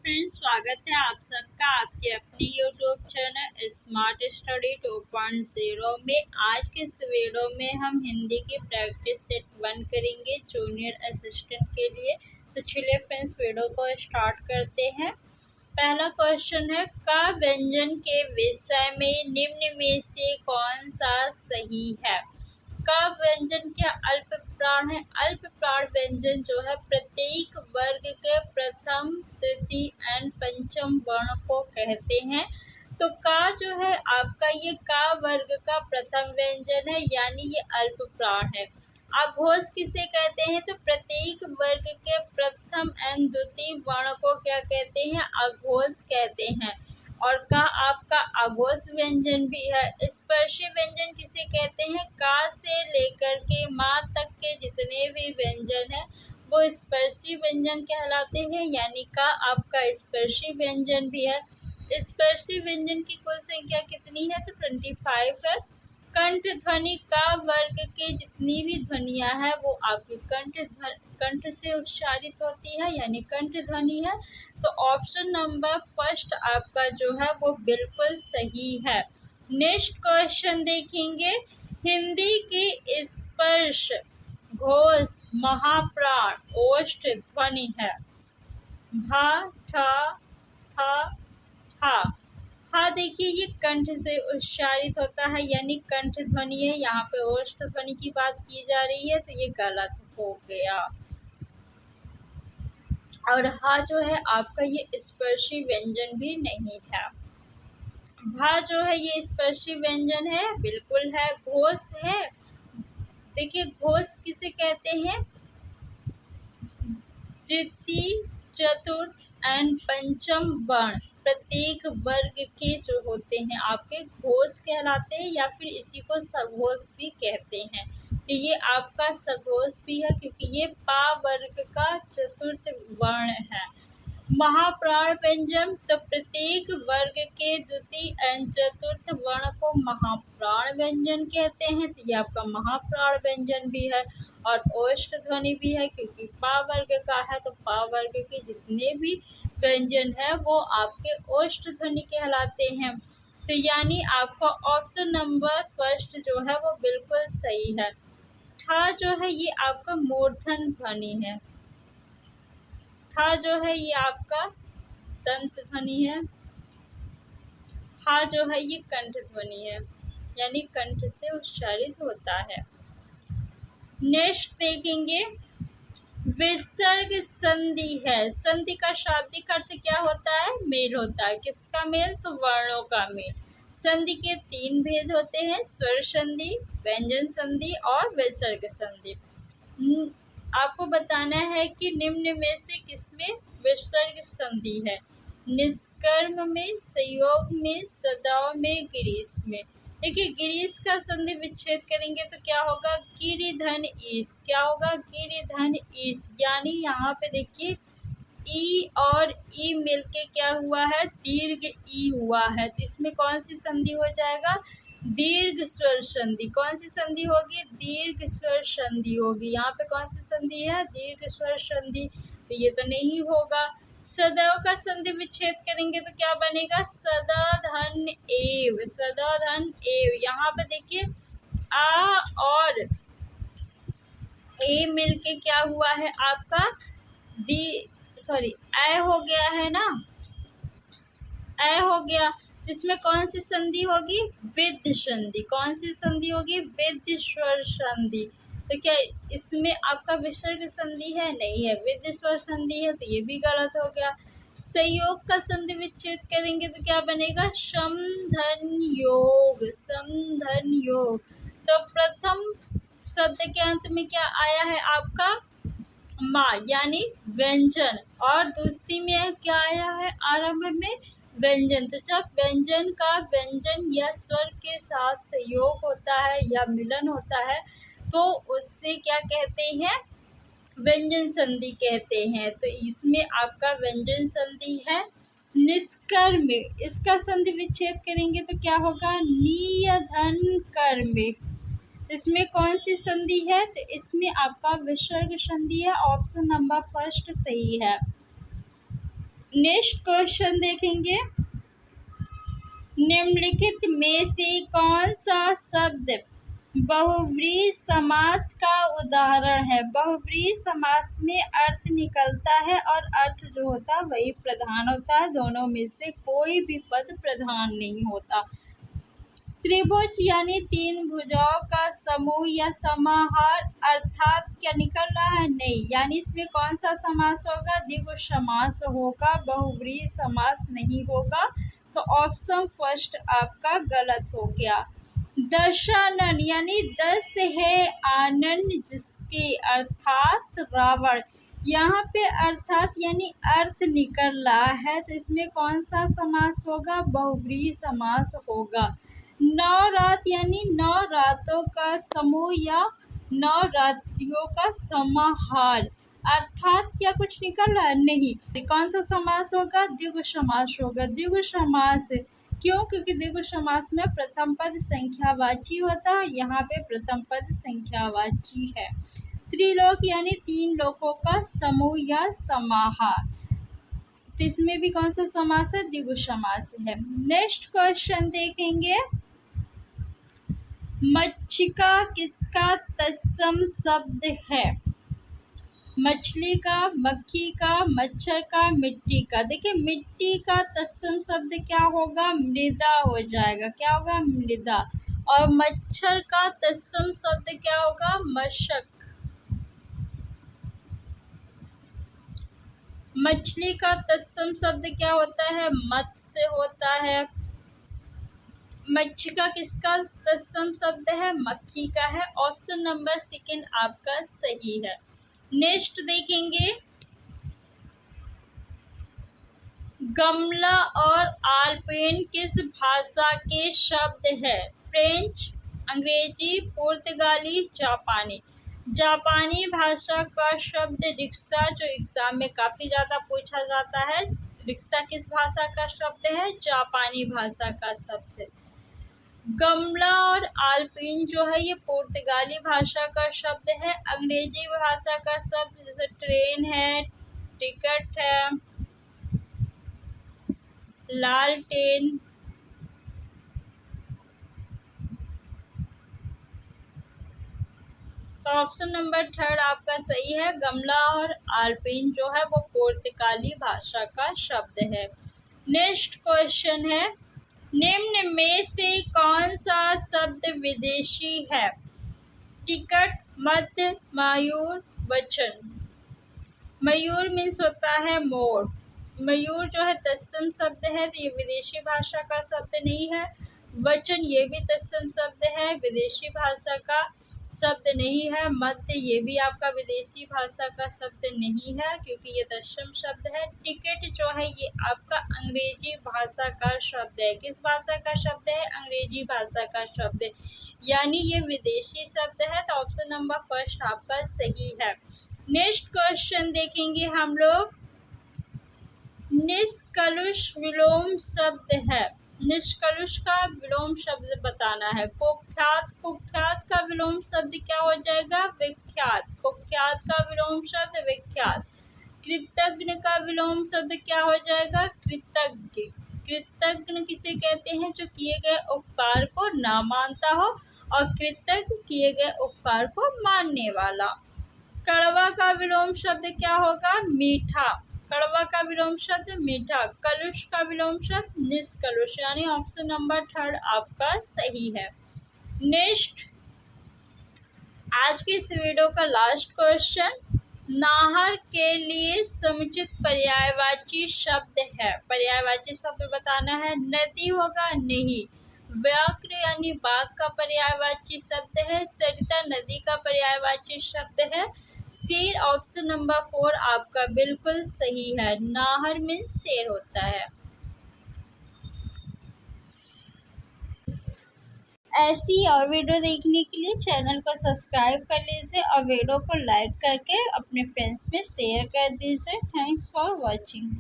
Friends, स्वागत है आप सबका आपके अपने यूट्यूब चैनल स्मार्ट स्टडी 2.0 में। आज के इस वीडियो में हम हिंदी की प्रैक्टिस सेट 1 करेंगे जूनियर असिस्टेंट के लिए। तो चलिए फ्रेंड्स, वीडियो को स्टार्ट करते हैं। पहला क्वेश्चन है, का व्यंजन के विषय में निम्न में से कौन सा सही है। का व्यंजन क्या अल्प प्राण है। अल्प प्राण व्यंजन जो है प्रत्येक वर्ग के प्रथम तृतीय एवं पंचम वर्ण को कहते हैं। तो का जो है आपका ये का वर्ग का प्रथम व्यंजन है, यानी ये अल्प प्राण है। अघोष किसे कहते हैं, तो प्रत्येक वर्ग के प्रथम एवं द्वितीय वर्ण को क्या कहते हैं, अघोष कहते हैं। और का आपका अघोष व्यंजन भी है। स्पर्शी व्यंजन किसे कहते हैं, का से लेकर के माँ तक के जितने भी व्यंजन हैं वो स्पर्शी व्यंजन कहलाते हैं, यानी का आपका स्पर्शी व्यंजन भी है। स्पर्शी व्यंजन की कुल संख्या कितनी है, तो 25 है। कंठ ध्वनि का वर्ग के जितनी भी ध्वनियां हैं वो आपकी कंठ से उच्चारित होती है, यानी कंठ ध्वनि है। तो ऑप्शन नंबर फर्स्ट आपका जो है वो बिल्कुल सही है। नेक्स्ट क्वेश्चन देखेंगे, हिंदी की स्पर्श घोष महाप्राण ओष्ठ ध्वनि है। भा, ठा, था, हा। हा देखिए ये कंठ से उच्चारित होता है, यानी कंठ ध्वनि है। यहाँ पे ओष्ठ ध्वनि की बात की जा रही है, तो ये गलत हो गया। और हा जो है आपका ये स्पर्शी व्यंजन भी नहीं है। भा जो है ये स्पर्शी व्यंजन है, बिल्कुल है। घोष है, देखिए घोष किसे कहते हैं, तृतीय चतुर्थ एंड पंचम वर्ण प्रत्येक वर्ग के जो होते हैं आपके घोष कहलाते हैं, या फिर इसी को सघोष भी कहते हैं। तो ये आपका सघोष भी है, क्योंकि ये पा वर्ग का चतुर्थ वर्ण है। महाप्राण व्यंजन, तो प्रत्येक वर्ग के द्वितीय एवं चतुर्थ वर्ण को महाप्राण व्यंजन कहते हैं। तो ये आपका महाप्राण व्यंजन भी है। और ओष्ठ ध्वनि भी है, क्योंकि पा वर्ग का है, तो पा वर्ग के जितने भी व्यंजन है वो आपके ओष्ठ ध्वनि कहलाते हैं। तो यानी आपका ऑप्शन नंबर फर्स्ट जो है वो बिल्कुल सही है। ठा जो है ये आपका मूर्धन ध्वनि है। था जो है ये आपका दंत ध्वनि है। हा जो है ये कंठ ध्वनि है, यानी कंठ से उच्चारित होता है। नेक्स्ट देखेंगे, विसर्ग संधि है। संधि का शाब्दिक अर्थ क्या होता है, मेल होता है। किसका मेल, तो वर्णों का मेल। संधि के 3 भेद होते हैं, स्वर संधि, व्यंजन संधि और विसर्ग संधि। आपको बताना है कि निम्न में से किसमें विसर्ग संधि है। निष्कर्म में, संयोग में, सदाव में, गिरीश में। देखिए गिरीश का संधि विच्छेद करेंगे तो क्या होगा, गिरिधन ईश। क्या होगा, गिरिधन ईश। यानी यहाँ पे देखिए ई और ई मिलके क्या हुआ है, दीर्घ ई हुआ है। तो इसमें कौन सी संधि हो जाएगा, दीर्घ स्वर संधि। कौन सी संधि होगी, दीर्घ स्वर संधि होगी। यहाँ पे कौन सी संधि है, दीर्घ स्वर संधि। तो ये तो नहीं होगा। सदैव का संधि विच्छेद करेंगे तो क्या बनेगा, सदा धन एव। सदा धन एव। यहाँ पे देखिए आ और ए मिलके क्या हुआ है आपका ऐ हो गया है ना, ऐ हो गया। इसमें कौन सी संधि होगी, विद्ध संधि। कौन सी संधि होगी, विद्ध स्वर संधि। तो क्या इसमें आपका विसर्ग संधि है, नहीं है, विद्ध स्वर संधि है। तो ये भी गलत हो गया। संयोग का संधि विच्छेद करेंगे तो क्या बनेगा, सम धन योग। सम धन योग। तो प्रथम शब्द के अंत में क्या आया है आपका, माँ, यानी व्यंजन। और दूसरी में क्या आया है, आरंभ में व्यंजन। तो जब व्यंजन का व्यंजन या स्वर के साथ संयोग होता है या मिलन होता है तो उससे क्या कहते हैं, व्यंजन संधि कहते हैं। तो इसमें आपका व्यंजन संधि है। निष्कर्म, इसका संधि विच्छेद करेंगे तो क्या होगा, नियधन कर्म। इसमें कौन सी संधि है, तो इसमें आपका विसर्ग संधि है। ऑप्शन नंबर फर्स्ट सही है। नेक्स्ट क्वेश्चन देखेंगे, निम्नलिखित में से कौन सा शब्द बहुव्रीहि समास का उदाहरण है। बहुव्रीहि समास में अर्थ निकलता है और अर्थ जो होता है वही प्रधान होता है, दोनों में से कोई भी पद प्रधान नहीं होता। त्रिभुज यानी तीन भुजाओं का समूह या समाहार, अर्थात क्या निकल रहा है, नहीं, यानी इसमें कौन सा समास होगा, द्विगु समास होगा, बहुव्रीहि समास नहीं होगा। तो ऑप्शन फर्स्ट आपका गलत हो गया। दशानन यानी 10 है आनन जिसके, अर्थात रावण। यहाँ पे अर्थात यानी अर्थ निकल रहा है, तो इसमें कौन सा समास होगा, बहुव्रीहि समास होगा। 9 रात यानी 9 रातों का समूह या 9 रात्रियों का समाहार, अर्थात क्या कुछ निकल रहा है, नहीं। कौन सा समास होगा, द्विगु समास होगा। द्विगु समास क्यों, क्योंकि द्विगु समास में प्रथम पद संख्यावाची होता है, यहाँ पे प्रथम पद संख्यावाची है। त्रिलोक यानी 3 लोकों का समूह या समाहार, तो इसमें भी कौन सा समास है, द्विगु समास है। नेक्स्ट क्वेश्चन देखेंगे, मच्छिका किसका तत्सम शब्द है। मछली का, मक्खी का, मच्छर का, मिट्टी का। देखिए मिट्टी का तत्सम शब्द क्या होगा, मृदा हो जाएगा, क्या होगा, मृदा। और मच्छर का तत्सम शब्द क्या होगा, मशक। मछली का तत्सम शब्द क्या होता है, मत्स्य होता है। मच्छी का किसका तत्सम शब्द है, मक्खी का है। ऑप्शन नंबर सेकंड आपका सही है। नेक्स्ट देखेंगे, गमला और आलपेन किस भाषा के शब्द है। फ्रेंच, अंग्रेजी, पुर्तगाली, जापानी। जापानी भाषा का शब्द रिक्शा, जो एग्जाम में काफी ज्यादा पूछा जाता है। रिक्शा किस भाषा का शब्द है, जापानी भाषा का शब्द है। गमला और आलपीन जो है ये पुर्तगाली भाषा का शब्द है। अंग्रेजी भाषा का शब्द जैसे ट्रेन है, टिकट है, लालटेन। तो ऑप्शन नंबर थर्ड आपका सही है। गमला और आलपीन जो है वो पुर्तगाली भाषा का शब्द है। नेक्स्ट क्वेश्चन है, निम्न में से कौन सा शब्द विदेशी है। टिकट, मध्य, मयूर, वचन। मयूर मीन्स होता है मोर। मयूर जो है तत्सम शब्द है, तो ये विदेशी भाषा का शब्द नहीं है। वचन ये भी तत्सम शब्द है, विदेशी भाषा का शब्द नहीं है। मध्य ये भी आपका विदेशी भाषा का शब्द नहीं है, क्योंकि ये तत्सम शब्द है। टिकट जो है ये आपका अंग्रेजी भाषा का शब्द है। किस भाषा का शब्द है, अंग्रेजी भाषा का शब्द है, यानी ये विदेशी शब्द है। तो ऑप्शन नंबर फर्स्ट आपका सही है। नेक्स्ट क्वेश्चन देखेंगे हम लोग, निष्कलुष विलोम शब्द है। निष्कलुष का विलोम शब्द बताना है। कुख्यात, कुख्यात का विलोम शब्द क्या हो जाएगा, विख्यात। कुख्यात का विलोम शब्द विख्यात। कृतज्ञ का विलोम शब्द क्या हो जाएगा, कृतज्ञ। कृतज्ञ किसे कहते हैं, जो किए गए उपकार को ना मानता हो, और कृतज्ञ किए गए उपकार को मानने वाला। कड़वा का विलोम शब्द क्या होगा, मीठा। कड़वा का विलोम शब्द मीठा। कलुष का विलोम शब्द निष्कलुष, यानी ऑप्शन नंबर थर्ड आपका सही है। नेक्स्ट, आज की इस वीडियो का लास्ट क्वेश्चन, नाहर के लिए समुचित पर्यायवाची शब्द है। पर्यायवाची शब्द बताना है। नदी होगा, नहीं। व्याघ्र यानी बाघ का पर्यायवाची शब्द है। सरिता नदी का पर्यायवाची शब्द है। शेर ऑप्शन नंबर 4 आपका बिल्कुल सही है। नाहर मीन्स शेर होता है। ऐसी और वीडियो देखने के लिए चैनल को सब्सक्राइब कर लीजिए और वीडियो को लाइक करके अपने फ्रेंड्स में शेयर कर दीजिए। Thanks for watching.